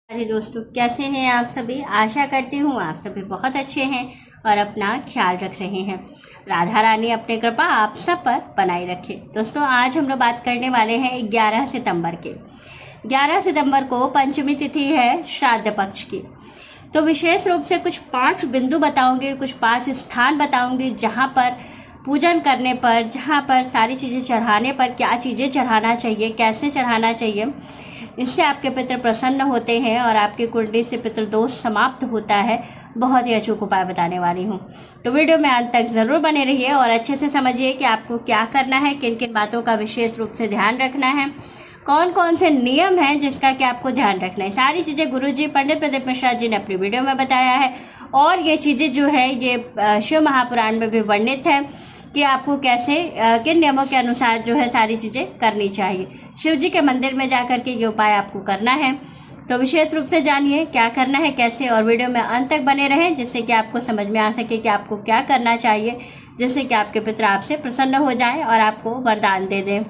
अरे दोस्तों, कैसे हैं आप सभी। आशा करती हूँ आप सभी बहुत अच्छे हैं और अपना ख्याल रख रहे हैं। राधा रानी अपने कृपा आप सब पर बनाए रखे। दोस्तों, आज हम लोग बात करने वाले हैं 11 सितंबर के। 11 सितंबर को पंचमी तिथि है श्राद्ध पक्ष की। तो विशेष रूप से कुछ 5 बिंदु बताऊंगी, कुछ 5 स्थान बताऊंगी जहाँ पर पूजन करने पर, जहाँ पर सारी चीज़ें चढ़ाने पर क्या चीज़ें चढ़ाना चाहिए, कैसे चढ़ाना चाहिए, इससे आपके पितृ प्रसन्न होते हैं और आपकी कुंडली से पितृदोष समाप्त होता है। बहुत ही अचूक उपाय बताने वाली हूँ, तो वीडियो में अंत तक ज़रूर बने रहिए और अच्छे से समझिए कि आपको क्या करना है, किन किन बातों का विशेष रूप से ध्यान रखना है, कौन कौन से नियम हैं जिसका कि आपको ध्यान रखना है। सारी चीज़ें गुरुजी पंडित प्रदीप मिश्रा जी ने अपनी वीडियो में बताया है और ये चीज़ें जो है ये शिव महापुराण में भी वर्णित है कि आपको कैसे किन नियमों के अनुसार जो है सारी चीज़ें करनी चाहिए। शिव जी के मंदिर में जाकर के ये उपाय आपको करना है। तो विशेष रूप से जानिए क्या करना है, कैसे, और वीडियो में अंत तक बने रहें जिससे कि आपको समझ में आ सके कि आपको क्या करना चाहिए, जिससे कि आपके पितृ आपसे प्रसन्न हो जाए और आपको वरदान दे दें।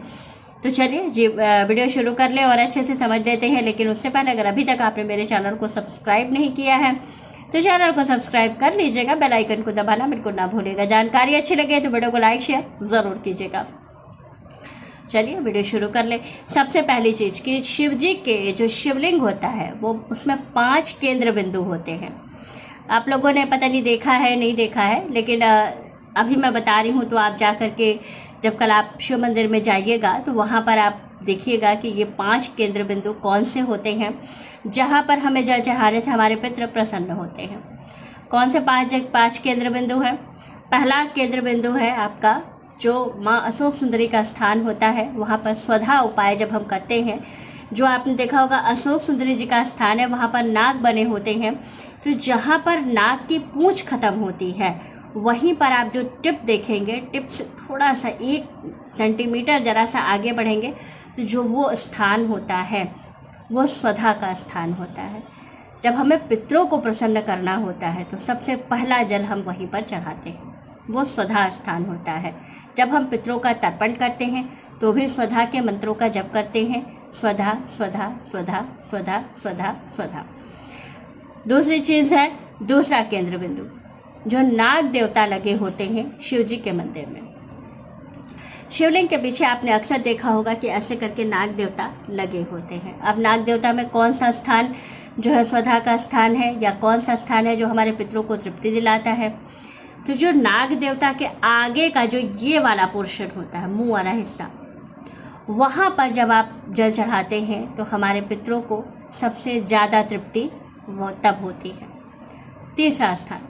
तो चलिए जी वीडियो शुरू कर लें और अच्छे से समझ लेते हैं। लेकिन उससे पहले अगर अभी तक आपने मेरे चैनल को सब्सक्राइब नहीं किया है तो चैनल को सब्सक्राइब कर लीजिएगा, बेल आइकन को दबाना बिल्कुल ना भूलिएगा। जानकारी अच्छी लगे तो वीडियो को लाइक शेयर ज़रूर कीजिएगा। चलिए वीडियो शुरू कर ले। सबसे पहली चीज़ कि शिव जी के जो शिवलिंग होता है वो उसमें 5 केंद्र बिंदु होते हैं। आप लोगों ने पता नहीं देखा है नहीं देखा है, लेकिन अभी मैं बता रही हूँ। तो आप जा कर के जब कल आप शिव मंदिर में जाइएगा तो वहाँ पर आप देखिएगा कि ये 5 केंद्र बिंदु कौन से होते हैं जहाँ पर हमें जल चढ़ाने से हमारे पितृ प्रसन्न होते हैं। कौन से 5 केंद्र बिंदु हैं। पहला केंद्र बिंदु है आपका जो माँ अशोक सुंदरी का स्थान होता है, वहाँ पर स्वधा उपाय जब हम करते हैं, जो आपने देखा होगा अशोक सुंदरी जी का स्थान है, वहाँ पर नाग बने होते हैं। तो जहाँ पर नाग की पूंछ खत्म होती है वहीं पर आप जो टिप देखेंगे, टिप से थोड़ा सा 1 सेंटीमीटर जरा सा आगे बढ़ेंगे तो जो वो स्थान होता है वो स्वधा का स्थान होता है। जब हमें पितरों को प्रसन्न करना होता है तो सबसे पहला जल हम वहीं पर चढ़ाते हैं, वो स्वधा स्थान होता है। जब हम पितरों का तर्पण करते हैं तो भी स्वधा के मंत्रों का जप करते हैं, स्वधा स्वधा स्वधा स्वधा स्वधा स्वधा। दूसरी चीज़ है दूसरा केंद्र बिंदु, जो नाग देवता लगे होते हैं शिव जी के मंदिर में। शिवलिंग के पीछे आपने अक्सर देखा होगा कि ऐसे करके नाग देवता लगे होते हैं। अब नाग देवता में कौन सा स्थान जो है स्वधा का स्थान है या कौन सा स्थान है जो हमारे पितरों को तृप्ति दिलाता है। तो जो नाग देवता के आगे का जो ये वाला पोर्शन होता है, मुंह वाला हिस्सा, वहाँ पर जब आप जल चढ़ाते हैं तो हमारे पितरों को सबसे ज़्यादा तृप्ति वो तब होती है। तीसरा स्थान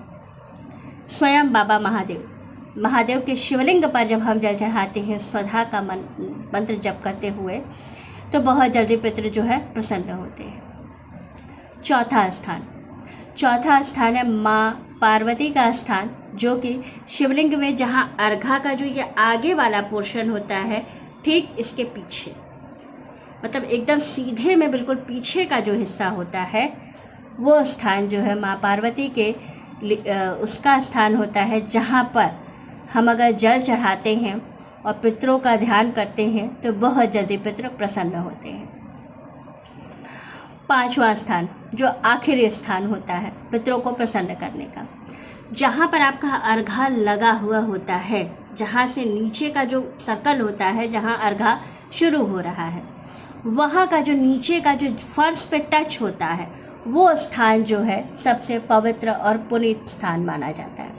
स्वयं बाबा महादेव के शिवलिंग पर जब हम जल चढ़ाते हैं स्वधा का मंत्र जप करते हुए तो बहुत जल्दी पितृ जो है प्रसन्न होते हैं। चौथा स्थान है माँ पार्वती का स्थान, जो कि शिवलिंग में जहाँ अर्घा का जो ये आगे वाला पोर्शन होता है ठीक इसके पीछे, मतलब एकदम सीधे में बिल्कुल पीछे का जो हिस्सा होता है वो स्थान जो है माँ पार्वती के उसका स्थान होता है, जहाँ पर हम अगर जल चढ़ाते हैं और पितरों का ध्यान करते हैं तो बहुत जल्दी पितृ प्रसन्न होते हैं। 5वां स्थान जो आखिरी स्थान होता है पितरों को प्रसन्न करने का, जहाँ पर आपका अर्घा लगा हुआ होता है, जहाँ से नीचे का जो सर्कल होता है, जहाँ अर्घा शुरू हो रहा है, वहाँ का जो नीचे का जो फर्श पे टच होता है वो स्थान जो है सबसे पवित्र और पुनीत स्थान माना जाता है।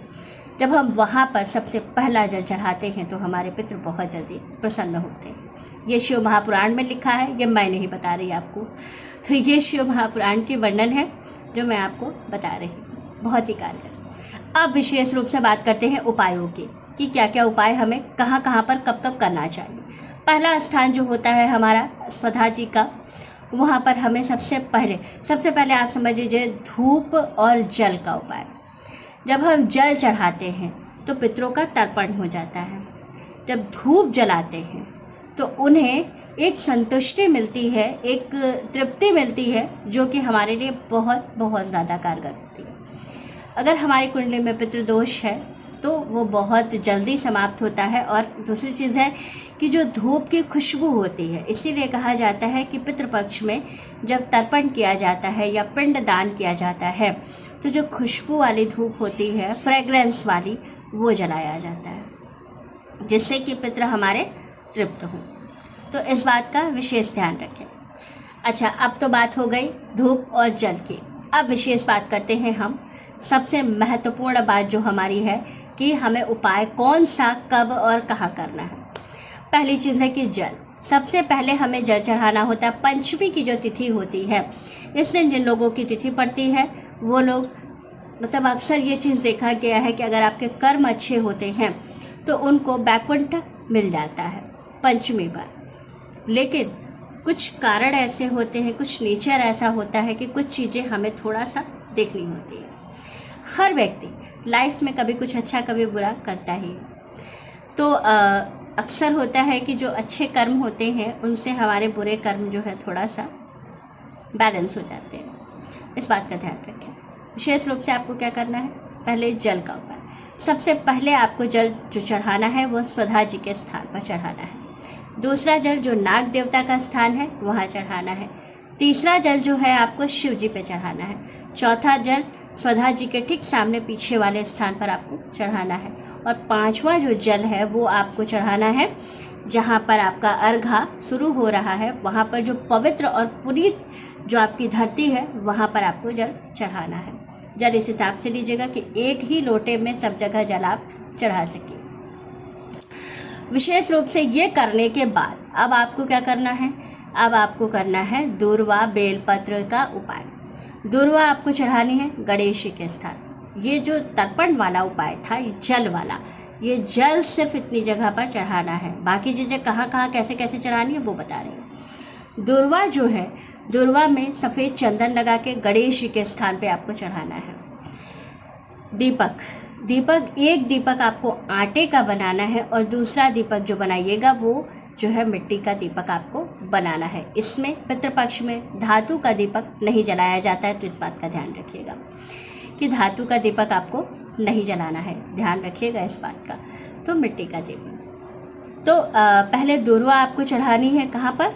जब हम वहाँ पर सबसे पहला जल चढ़ाते हैं तो हमारे पितृ बहुत जल्दी प्रसन्न होते हैं। ये शिव महापुराण में लिखा है, ये मैं नहीं बता रही आपको। तो ये शिव महापुराण की वर्णन है जो मैं आपको बता रही हूँ, बहुत ही कारगर। अब विशेष रूप से बात करते हैं उपायों की कि क्या क्या उपाय हमें कहाँ कहाँ पर कब कब करना चाहिए। पहला स्थान जो होता है हमारा स्वधा जी का, वहाँ पर हमें सबसे पहले आप समझ लीजिए धूप और जल का उपाय। जब हम जल चढ़ाते हैं तो पितरों का तर्पण हो जाता है। जब धूप जलाते हैं तो उन्हें एक संतुष्टि मिलती है, एक तृप्ति मिलती है, जो कि हमारे लिए बहुत बहुत ज़्यादा कारगर होती है। अगर हमारी कुंडली में पितृदोष है तो वो बहुत जल्दी समाप्त होता है। और दूसरी चीज़ है कि जो धूप की खुशबू होती है, इसीलिए कहा जाता है कि पितृपक्ष में जब तर्पण किया जाता है या पिंड दान किया जाता है तो जो खुशबू वाली धूप होती है, फ्रेग्रेंस वाली, वो जलाया जाता है जिससे कि पितृ हमारे तृप्त हों। तो इस बात का विशेष ध्यान रखें। अच्छा, अब तो बात हो गई धूप और जल की। अब विशेष बात करते हैं हम। सबसे महत्वपूर्ण बात जो हमारी है कि हमें उपाय कौन सा, कब और कहाँ करना है। पहली चीज़ है कि जल। सबसे पहले हमें जल चढ़ाना होता है। पंचमी की जो तिथि होती है, इस दिन जिन लोगों की तिथि पड़ती है वो लोग, मतलब अक्सर ये चीज़ देखा गया है कि अगर आपके कर्म अच्छे होते हैं तो उनको बैकुंठ मिल जाता है पंचमी पर। लेकिन कुछ कारण ऐसे होते हैं, कुछ नेचर ऐसा होता है कि कुछ चीज़ें हमें थोड़ा सा देखनी होती है। हर व्यक्ति लाइफ में कभी कुछ अच्छा कभी बुरा करता ही है। तो अक्सर होता है कि जो अच्छे कर्म होते हैं उनसे हमारे बुरे कर्म जो है थोड़ा सा बैलेंस हो जाते हैं। इस बात का ध्यान रखें। विशेष रूप से आपको क्या करना है, पहले जल का उपाय। सबसे पहले आपको जल जो चढ़ाना है वो स्वधा जी के स्थान पर चढ़ाना है। दूसरा जल जो नाग देवता का स्थान है वहाँ चढ़ाना है। तीसरा जल जो है आपको शिव जी पे चढ़ाना है। चौथा जल स्वधा जी के ठीक सामने पीछे वाले स्थान पर आपको चढ़ाना है। और पांचवा जो जल है वो आपको चढ़ाना है जहाँ पर आपका अर्घा शुरू हो रहा है, वहाँ पर जो पवित्र और पुनीत जो आपकी धरती है वहाँ पर आपको जल चढ़ाना है। जल इस हिसाब से लीजिएगा कि एक ही लोटे में सब जगह जल आप चढ़ा सकें। विशेष रूप से ये करने के बाद अब आपको क्या करना है, अब आपको करना है दूर्वा बेलपत्र का उपाय। दूर्वा आपको चढ़ानी है गणेश जी के स्थान। ये जो तर्पण वाला उपाय था, ये जल वाला, ये जल सिर्फ इतनी जगह पर चढ़ाना है। बाकी चीज़ें कहाँ कहाँ कैसे कैसे चढ़ानी है वो बता रही हूँ। दूर्वा जो है, दूर्वा में सफ़ेद चंदन लगा के गणेश जी के स्थान पे आपको चढ़ाना है। दीपक एक दीपक आपको आटे का बनाना है और दूसरा दीपक जो बनाइएगा वो जो है मिट्टी का दीपक आपको बनाना है। इसमें पितृपक्ष में धातु का दीपक नहीं जलाया जाता है, तो इस बात का ध्यान रखिएगा कि धातु का दीपक आपको नहीं जलाना है, ध्यान रखिएगा इस बात का। तो मिट्टी का दीपक। तो पहले दूर्वा आपको चढ़ानी है कहाँ पर,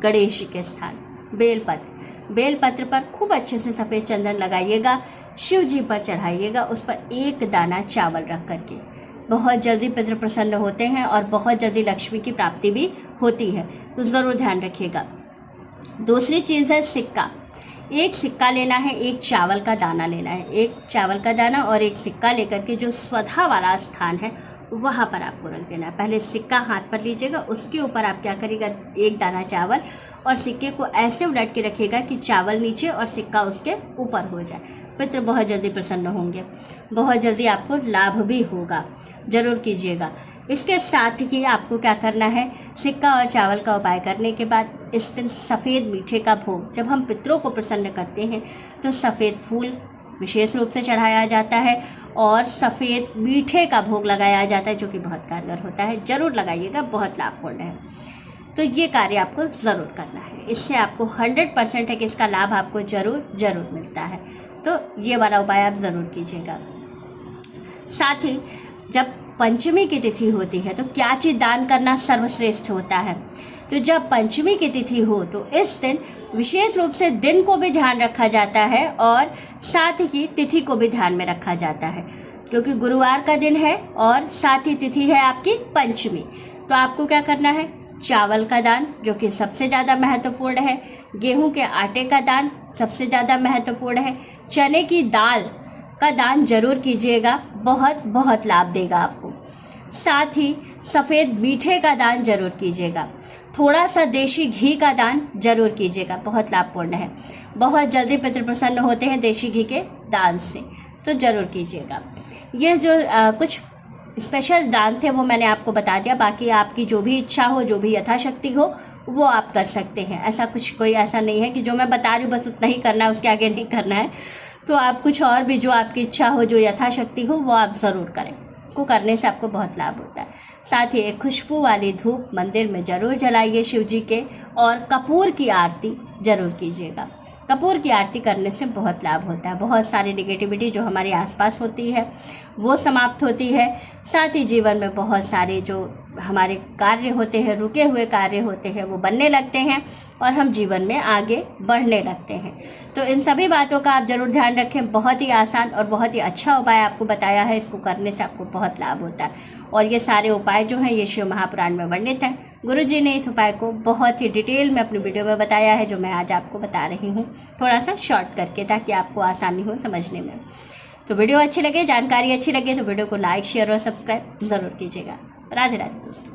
गणेश जी के स्थान। बेलपत्र पर खूब अच्छे से सफ़ेद चंदन लगाइएगा, शिव जी पर चढ़ाइएगा, उस पर एक दाना चावल रख करके। बहुत जल्दी पितृ प्रसन्न होते हैं और बहुत जल्दी लक्ष्मी की प्राप्ति भी होती है, तो ज़रूर ध्यान रखिएगा। दूसरी चीज़ है सिक्का। एक सिक्का लेना है, एक चावल का दाना लेना है। एक चावल का दाना और एक सिक्का लेकर के जो स्वधा वाला स्थान है वहाँ पर आपको रख देना है। पहले सिक्का हाथ पर लीजिएगा, उसके ऊपर आप क्या करिएगा, एक दाना चावल और सिक्के को ऐसे उलट के रखिएगा कि चावल नीचे और सिक्का उसके ऊपर हो जाए। पितृ बहुत जल्दी प्रसन्न होंगे, बहुत जल्दी आपको लाभ भी होगा, ज़रूर कीजिएगा। इसके साथ ही आपको क्या करना है, सिक्का और चावल का उपाय करने के बाद इस दिन सफ़ेद मीठे का भोग, जब हम पितरों को प्रसन्न करते हैं तो सफ़ेद फूल विशेष रूप से चढ़ाया जाता है और सफ़ेद मीठे का भोग लगाया जाता है, जो कि बहुत कारगर होता है। ज़रूर लगाइएगा, बहुत लाभपूर्ण है। तो ये कार्य आपको ज़रूर करना है, इससे आपको 100% है कि इसका लाभ आपको ज़रूर मिलता है। तो ये वाला उपाय आप ज़रूर कीजिएगा। साथ ही जब पंचमी की तिथि होती है तो क्या चीज़ दान करना सर्वश्रेष्ठ होता है। तो जब पंचमी की तिथि हो तो इस दिन विशेष रूप से दिन को भी ध्यान रखा जाता है और साथ ही तिथि को भी ध्यान में रखा जाता है, क्योंकि गुरुवार का दिन है और साथ ही तिथि है आपकी पंचमी। तो आपको क्या करना है, चावल का दान जो कि सबसे ज़्यादा महत्वपूर्ण है, गेहूं के आटे का दान सबसे ज़्यादा महत्वपूर्ण है, चने की दाल का दान जरूर कीजिएगा, बहुत लाभ देगा आपको। साथ ही सफ़ेद मीठे का दान जरूर कीजिएगा, थोड़ा सा देशी घी का दान जरूर कीजिएगा, बहुत लाभपूर्ण है। बहुत जल्दी पितृ प्रसन्न होते हैं देशी घी के दान से, तो ज़रूर कीजिएगा। ये जो कुछ स्पेशल दान थे वो मैंने आपको बता दिया, बाकी आपकी जो भी इच्छा हो, जो भी यथाशक्ति हो वो आप कर सकते हैं। ऐसा कुछ कोई ऐसा नहीं है कि जो मैं बता रही हूँ बस उतना ही करना है, उसके आगे नहीं करना है। तो आप कुछ और भी जो आपकी इच्छा हो, जो यथाशक्ति हो, वो आप ज़रूर करें, को करने से आपको बहुत लाभ होता है। साथ ही एक खुशबू वाली धूप मंदिर में ज़रूर जलाइए शिव जी के, और कपूर की आरती ज़रूर कीजिएगा। कपूर की आरती करने से बहुत लाभ होता है। बहुत सारी नेगेटिविटी जो हमारे आसपास होती है वो समाप्त होती है। साथ ही जीवन में बहुत सारे जो हमारे कार्य होते हैं, रुके हुए कार्य होते हैं, वो बनने लगते हैं और हम जीवन में आगे बढ़ने लगते हैं। तो इन सभी बातों का आप ज़रूर ध्यान रखें। बहुत ही आसान और बहुत ही अच्छा उपाय आपको बताया है, इसको करने से आपको बहुत लाभ होता है। और ये सारे उपाय जो हैं ये शिव महापुराण में वर्णित हैं। गुरुजी ने इस उपाय को बहुत ही डिटेल में अपनी वीडियो में बताया है, जो मैं आज आपको बता रही हूँ थोड़ा सा शॉर्ट करके, ताकि आपको आसानी हो समझने में। तो वीडियो अच्छी लगे, जानकारी अच्छी लगे तो वीडियो को लाइक, शेयर और सब्सक्राइब ज़रूर कीजिएगा। राधे राधे दोस्तों।